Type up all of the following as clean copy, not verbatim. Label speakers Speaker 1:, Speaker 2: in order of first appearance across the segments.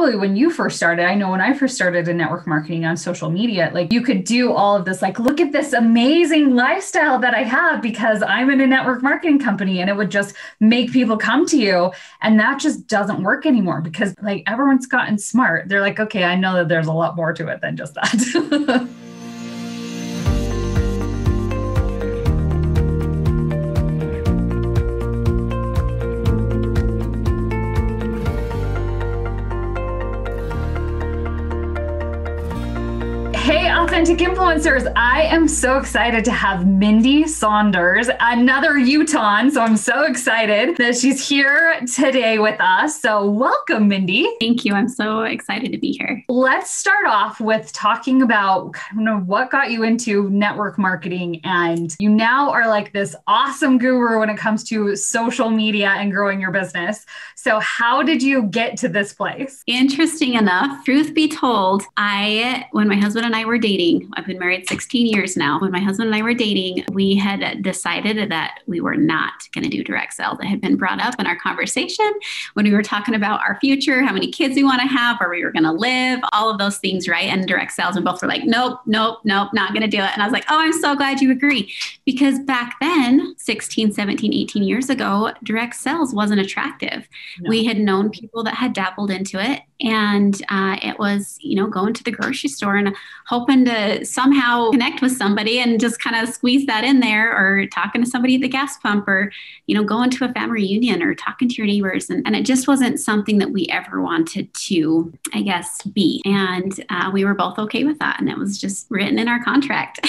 Speaker 1: probably when you first started, I know when I first started in network marketing on social media, like you could do all of this, like, look at this amazing lifestyle that I have because I'm in a network marketing company, and it would just make people come to you. And that just doesn't work anymore because like everyone's gotten smart. They're like, okay, I know that there's a lot more to it than just that. Hey, authentic influencers. I am so excited to have Mindy Saunders, another Utahn. So I'm so excited that she's here today with us. So welcome, Mindy.
Speaker 2: Thank you. I'm so excited to be here.
Speaker 1: Let's start off with talking about kind of what got you into network marketing. And you now are like this awesome guru when it comes to social media and growing your business. So how did you get to this place?
Speaker 2: Interesting enough, truth be told, when my husband and I were dating, I've been married 16 years now. When my husband and I were dating, we had decided that we were not going to do direct sales. It had been brought up in our conversation when we were talking about our future, how many kids we want to have, where we were going to live, all of those things, right? And direct sales, and both were like, nope, not going to do it. And I was like, oh, I'm so glad you agree. Because back then, 16, 17, 18 years ago, direct sales wasn't attractive. No. We had known people that had dabbled into it. And it was, going to the grocery store and hoping to somehow connect with somebody and just kind of squeeze that in there, or talking to somebody at the gas pump, or, going to a family reunion, or talking to your neighbors. And it just wasn't something that we ever wanted to, I guess, be. And we were both okay with that. And it was just written in our contract.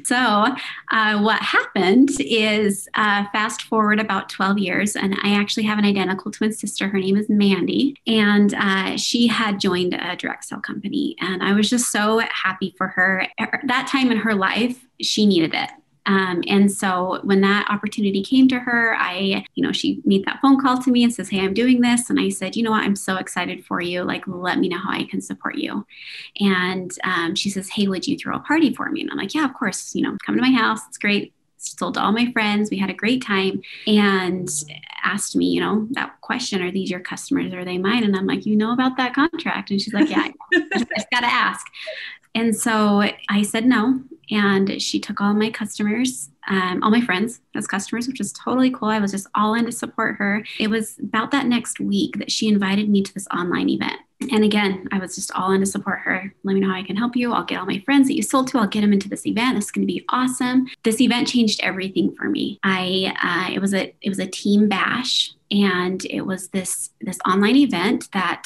Speaker 2: So what happened is fast forward about 12 years, and I actually have an identical twin sister. Her name is Mandy. And she had joined a direct sale company, and I was just so happy for her. At that time in her life, she needed it. And so when that opportunity came to her, she made that phone call to me and says, hey, I'm doing this. And I said, you know what, I'm so excited for you. Like, let me know how I can support you. And she says, hey, would you throw a party for me? And I'm like, yeah, of course, come to my house. It's great. Told all my friends, we had a great time, and asked me, that question, are these your customers? Are they mine? And I'm like, about that contract? And she's like, yeah, I just got to ask. And so I said no. And she took all my customers, all my friends as customers, which was totally cool. I was just all in to support her. It was about that next week that she invited me to this online event. And again, I was just all in to support her. Let me know how I can help you. I'll get all my friends that you sold to. I'll get them into this event. This is going to be awesome. This event changed everything for me. It was a team bash. And it was this online event that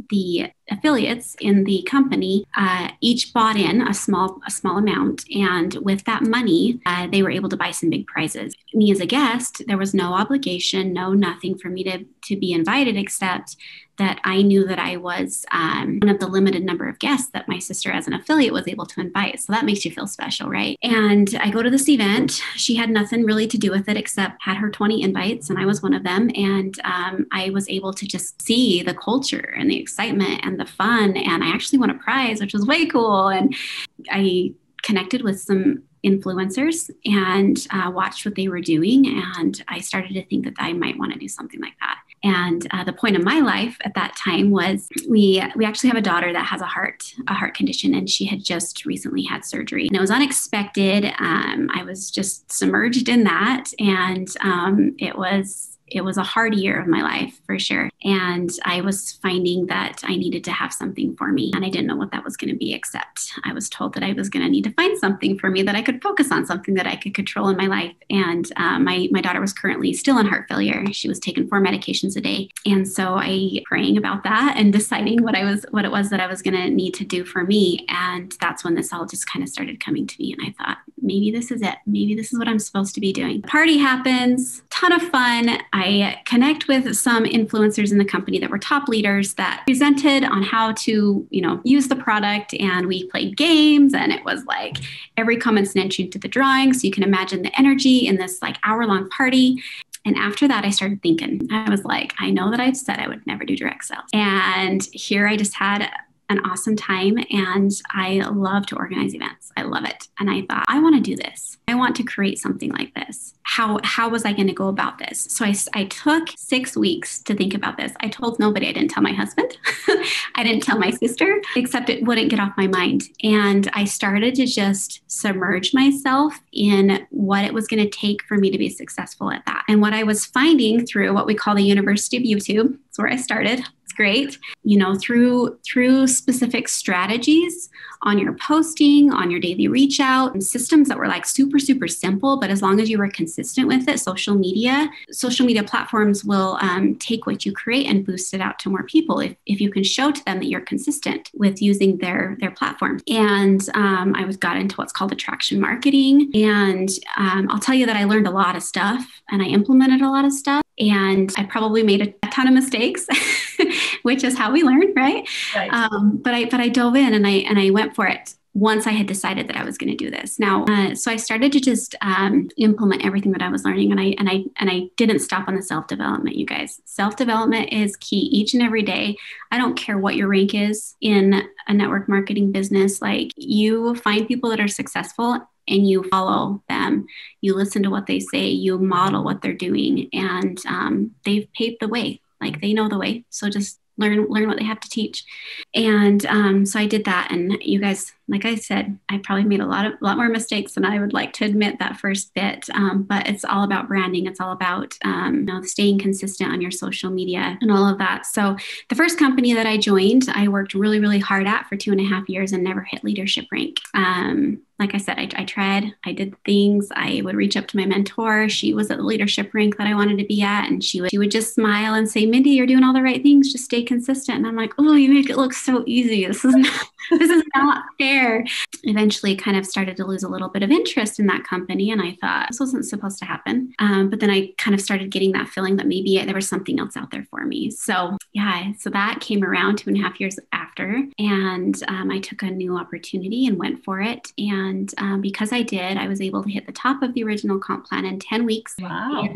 Speaker 2: the affiliates in the company each bought in a small amount, and with that money, they were able to buy some big prizes. Me as a guest, there was no obligation, nothing for me to be invited, except that I knew that I was one of the limited number of guests that my sister as an affiliate was able to invite. So that makes you feel special, right? And I go to this event. She had nothing really to do with it except had her 20 invites, and I was one of them. And I was able to just see the culture and the excitement and the fun. And I actually won a prize, which was way cool. And I connected with some influencers and watched what they were doing. And I started to think that I might want to do something like that. And the point of my life at that time was we actually have a daughter that has a heart condition, and she had just recently had surgery. And it was unexpected. I was just submerged in that, and it was a hard year of my life for sure. And I was finding that I needed to have something for me. And I didn't know what that was going to be, except I was told that I was going to need to find something for me that I could focus on, something that I could control in my life. And my daughter was currently still in heart failure. She was taking 4 medications a day. And so I praying about that and deciding what it was that I was going to need to do for me. And that's when this all just kind of started coming to me. And I thought, maybe this is it. Maybe this is what I'm supposed to be doing. The party happens, ton of fun. I connect with some influencers in the company that were top leaders that presented on how to, use the product. And we played games, and it was like every comment's an entry into the drawing. So you can imagine the energy in this like hour-long party. And after that, I started thinking, I was like, I know that I've said I would never do direct sales. And here I just had an awesome time, and I love to organize events. I love it. And I thought, I want to do this. I want to create something like this. how was I going to go about this? So I took 6 weeks to think about this. I told nobody. I didn't tell my husband. I didn't tell my sister, except it wouldn't get off my mind. And I started to just submerge myself in what it was going to take for me to be successful at that. And what I was finding through what we call the University of YouTube, that's where I started. It's great. Through specific strategies on your posting, on your daily reach out, and systems that were like super, super simple. But as long as you were consistent with it, social media platforms will take what you create and boost it out to more people if you can show to them that you're consistent with using their platform. And I got into what's called attraction marketing. And I'll tell you that I learned a lot of stuff and I implemented a lot of stuff. And I probably made a ton of mistakes, which is how we learn, right?
Speaker 1: Right.
Speaker 2: But I dove in and I went for it once I had decided that I was going to do this. Now, so I started to just implement everything that I was learning, and I didn't stop on the self-development, you guys. Self-development is key each and every day. I don't care what your rank is in a network marketing business. Like, you find people that are successful and you follow them, you listen to what they say, you model what they're doing, and they've paved the way. Like, they know the way. So just learn what they have to teach. And so I did that. And you guys, like I said, I probably made a lot more mistakes than I would like to admit that first bit. But it's all about branding. It's all about staying consistent on your social media and all of that. So the first company that I joined, I worked really, really hard at for 2.5 years and never hit leadership rank. Like I said, I tried, I did things. I would reach up to my mentor. She was at the leadership rank that I wanted to be at. And she would just smile and say, Mindy, you're doing all the right things. Just stay consistent. And I'm like, oh, you make it look so easy. This is not fair. Eventually kind of started to lose a little bit of interest in that company. And I thought this wasn't supposed to happen. But then I kind of started getting that feeling that maybe there was something else out there for me. So so that came around 2.5 years after. And I took a new opportunity and went for it. And because I did, I was able to hit the top of the original comp plan in 10 weeks.
Speaker 1: Wow.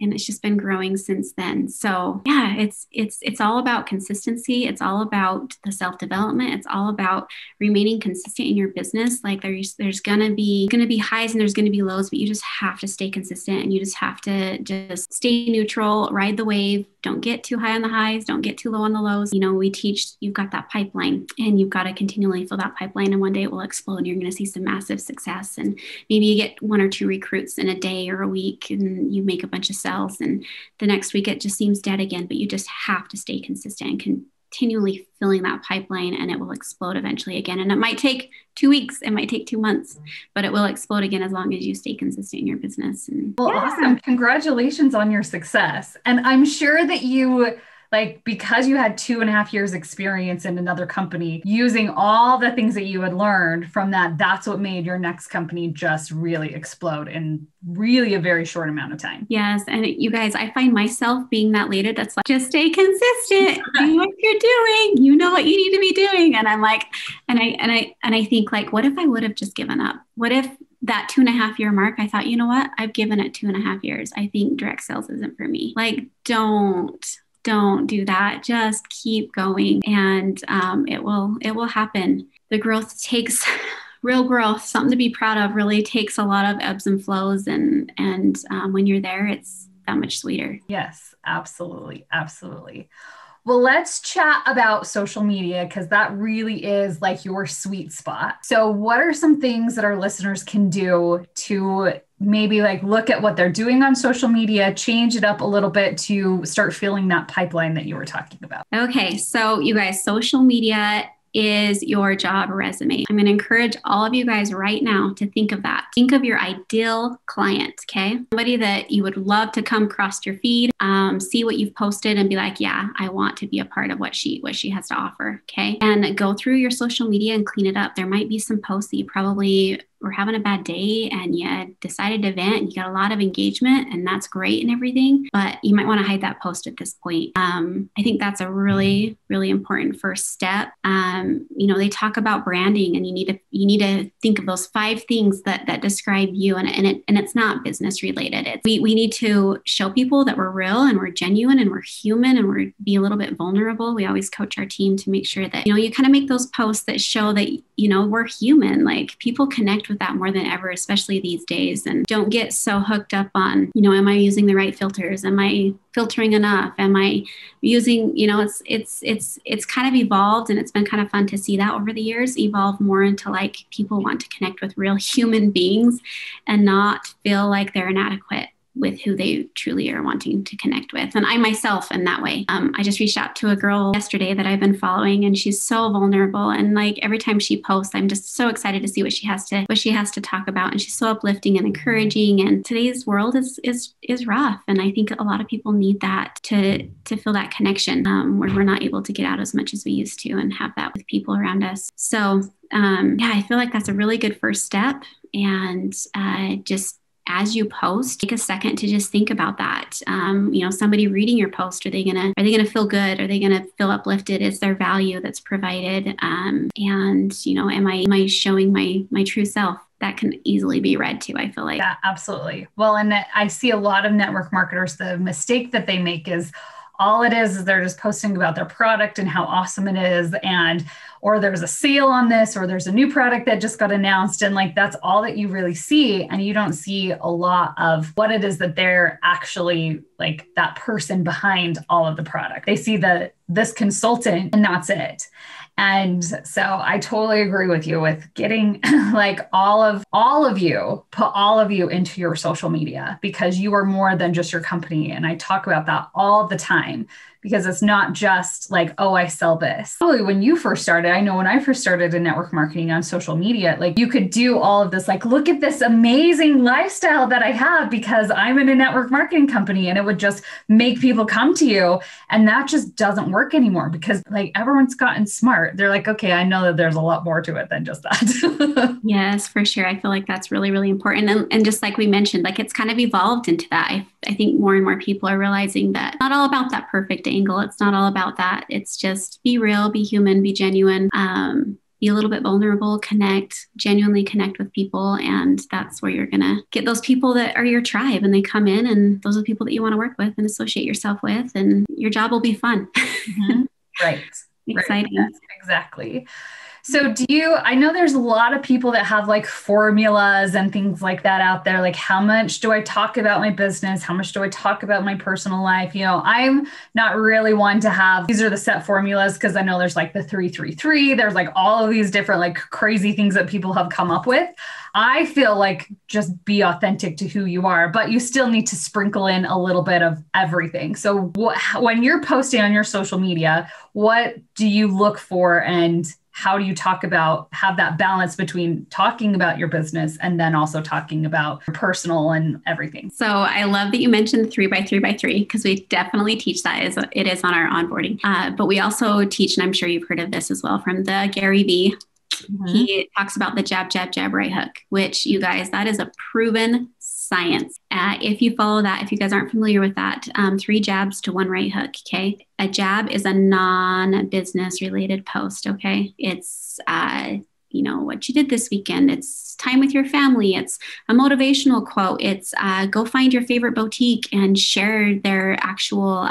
Speaker 2: And it's just been growing since then. So it's all about consistency. It's all about the self-development. It's all about remaining consistent in your business. Like there's gonna be highs and there's gonna be lows, but you just have to stay consistent and you just have to just stay neutral, ride the wave. Don't get too high on the highs. Don't get too low on the lows. We teach you've got that pipeline and you've got to continually fill that pipeline. And one day it will explode and you're going to see some massive success. And maybe you get 1 or 2 recruits in a day or a week and you make a bunch of sales. And the next week it just seems dead again, but you just have to stay consistent and continually filling that pipeline and it will explode eventually again. And it might take 2 weeks, it might take 2 months, but it will explode again as long as you stay consistent in your business. And
Speaker 1: awesome. Congratulations on your success. And I'm sure that you, because you had 2.5 years experience in another company, using all the things that you had learned from that, that's what made your next company just really explode in really a very short amount of time.
Speaker 2: Yes. And you guys, I find myself being that leader that's like, just stay consistent, do what you're doing. You know what you need to be doing. And I'm like, and I think like, what if I would have just given up? What if that 2.5 year mark, I thought, you know what? I've given it 2.5 years. I think direct sales isn't for me. Like, don't do that. Just keep going and it will happen. The growth takes real growth, something to be proud of, really takes a lot of ebbs and flows. And when you're there, it's that much sweeter.
Speaker 1: Yes, absolutely. Absolutely. Well, let's chat about social media because that really is like your sweet spot. So what are some things that our listeners can do to maybe look at what they're doing on social media, change it up a little bit to start filling that pipeline that you were talking about?
Speaker 2: Okay. So you guys, social media is your job resume. I'm going to encourage all of you guys right now to think of that. Think of your ideal client, okay? Somebody that you would love to come across your feed, see what you've posted and be like, yeah, I want to be a part of what she has to offer, okay? And go through your social media and clean it up. There might be some posts that you probably were having a bad day and you decided to vent and you got a lot of engagement and that's great and everything, but you might want to hide that post at this point. I think that's a really, really important first step. They talk about branding and you need to think of those 5 things that describe you and it's not business related. We need to show people that we're real and we're genuine and we're human and we're be a little bit vulnerable. We always coach our team to make sure that, you kind of make those posts that show that, we're human, like people connect with with that more than ever, especially these days. And don't get so hooked up on, you know, am I using the right filters? Am I filtering enough? Am I using, you know, it's kind of evolved, and it's been kind of fun to see that over the years evolve more into like people want to connect with real human beings and not feel like they're inadequate with who they truly are wanting to connect with. And I myself in that way. I just reached out to a girl yesterday that I've been following, and she's so vulnerable. And like every time she posts, I'm just so excited to see what she has to talk about. And she's so uplifting and encouraging. And today's world is rough. And I think a lot of people need that to feel that connection, where we're not able to get out as much as we used to and have that with people around us. So yeah, I feel like that's a really good first step. And just as you post, take a second to just think about that. You know, somebody reading your post, are they gonna feel good? Are they gonna feel uplifted? Is there value that's provided? And you know, am I showing my true self? That can easily be read too, I feel like.
Speaker 1: Yeah, absolutely. Well, and I see a lot of network marketers, the mistake that they make is all it is they're just posting about their product and how awesome it is, and or there's a sale on this, or there's a new product that just got announced, and like that's all that you really see, and you don't see a lot of what it is that they're actually like, that person behind all of the product. They see this consultant and that's it. And so I totally agree with you with getting like all of you, put all of you into your social media, because you are more than just your company. And I talk about that all the time, because it's not just like, oh, I sell this. Probably when you first started, I know when I first started in network marketing on social media, like you could do all of this, like, look at this amazing lifestyle that I have because I'm in a network marketing company, and it would just make people come to you. And that just doesn't work anymore, because like everyone's gotten smart. They're like, okay, I know that there's a lot more to it than just that.
Speaker 2: Yes, for sure. I feel like that's really, really important. And just like we mentioned, like it's kind of evolved into that. I think more and more people are realizing that not all about that perfect angle. It's not all about that. It's just be real, be human, be genuine, be a little bit vulnerable, genuinely connect with people. And that's where you're going to get those people that are your tribe, and they come in, and those are the people that you want to work with and associate yourself with, and your job will be fun.
Speaker 1: Mm-hmm. Right.
Speaker 2: Exciting.
Speaker 1: Right. Exactly. So I know there's a lot of people that have like formulas and things like that out there. Like, how much do I talk about my business? How much do I talk about my personal life? You know, I'm not really one to have, these are the set formulas, because I know there's like the 3-3-3. There's like all of these different like crazy things that people have come up with. I feel like just be authentic to who you are, but you still need to sprinkle in a little bit of everything. So when you're posting on your social media, what do you look for, and how do you have that balance between talking about your business and then also talking about your personal and everything?
Speaker 2: So I love that you mentioned 3x3x3, because we definitely teach that. It is on our onboarding. But we also teach, and I'm sure you've heard of this as well from the Gary Vee. Mm-hmm. He talks about the jab, jab, jab, right hook, which, you guys, that is a proven science. If you follow that, if you guys aren't familiar with that, 3 jabs to 1 right hook. Okay. A jab is a non-business related post. Okay. It's, you know, what you did this weekend. It's time with your family. It's a motivational quote. It's go find your favorite boutique and share their actual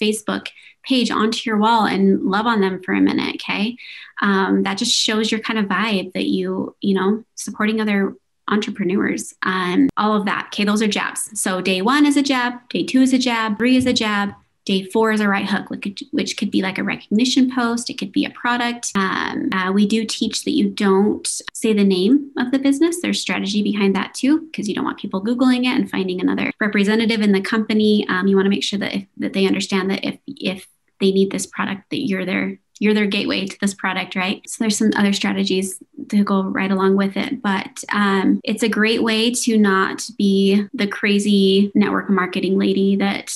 Speaker 2: Facebook page onto your wall and love on them for a minute. Okay. That just shows your kind of vibe that you know, supporting other entrepreneurs, all of that. Okay. Those are jabs. So day 1 is a jab. Day 2 is a jab. 3 is a jab. Day 4 is a right hook, which could be like a recognition post. It could be a product. We do teach that you don't say the name of the business. There's strategy behind that too, because you don't want people Googling it and finding another representative in the company. You want to make sure that they understand that if they need this product, that you're their gateway to this product, right? So there's some other strategies to go right along with it, but it's a great way to not be the crazy network marketing lady that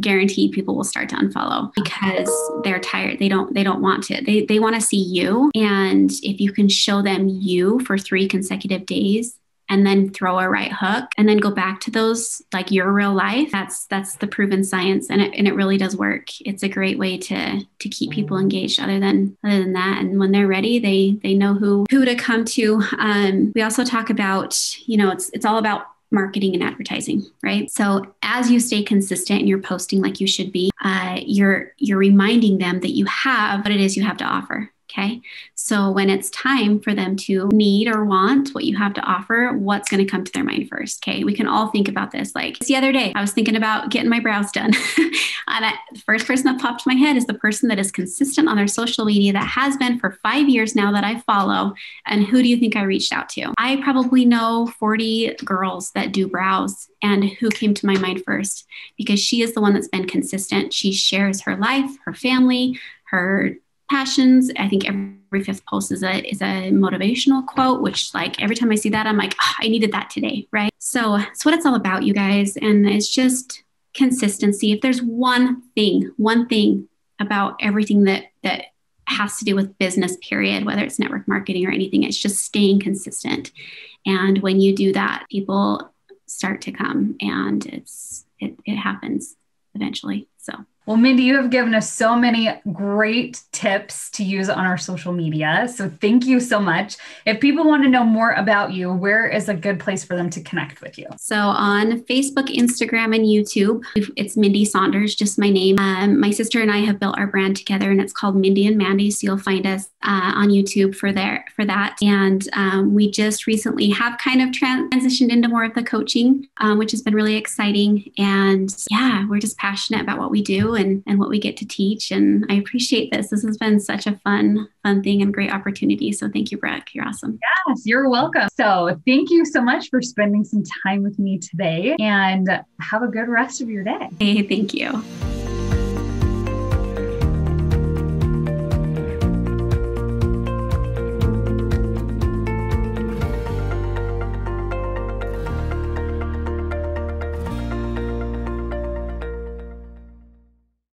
Speaker 2: guaranteed people will start to unfollow because they're tired. They don't want to. They want to see you, and if you can show them you for 3 consecutive days, and then throw a right hook and then go back to those, like your real life. That's the proven science. And it really does work. It's a great way to keep people engaged other than that. And when they're ready, they know who to come to. We also talk about, you know, it's all about marketing and advertising, right? So as you stay consistent and you're posting like you should be, you're reminding them that you have what it is you have to offer. Okay. So when it's time for them to need or want what you have to offer, what's going to come to their mind first? Okay. We can all think about this. Like the other day, I was thinking about getting my brows done. The first person that popped in my head is the person that is consistent on their social media that has been for 5 years now that I follow. And who do you think I reached out to? I probably know 40 girls that do brows. And who came to my mind first? Because she is the one that's been consistent. She shares her life, her family, her passions. I think every fifth post is a motivational quote, which like every time I see that, I'm like, oh, I needed that today, right? So it's what it's all about, you guys. And it's just consistency. If there's one thing about everything that has to do with business, period, whether it's network marketing or anything, it's just staying consistent. And when you do that, people start to come, and it happens eventually. So.
Speaker 1: Well, Mindy, you have given us so many great tips to use on our social media. So thank you so much. If people want to know more about you, where is a good place for them to connect with you?
Speaker 2: So on Facebook, Instagram, and YouTube, it's Mindy Saunders, just my name. My sister and I have built our brand together, and it's called Mindy and Mandy. So you'll find us on YouTube for that. And we just recently have kind of transitioned into more of the coaching, which has been really exciting. And yeah, we're just passionate about what we do and what we get to teach. And I appreciate this. This has been such a fun thing and great opportunity. So thank you, Brooke. You're awesome.
Speaker 1: Yes, you're welcome. So thank you so much for spending some time with me today, and have a good rest of your day.
Speaker 2: Hey, thank you.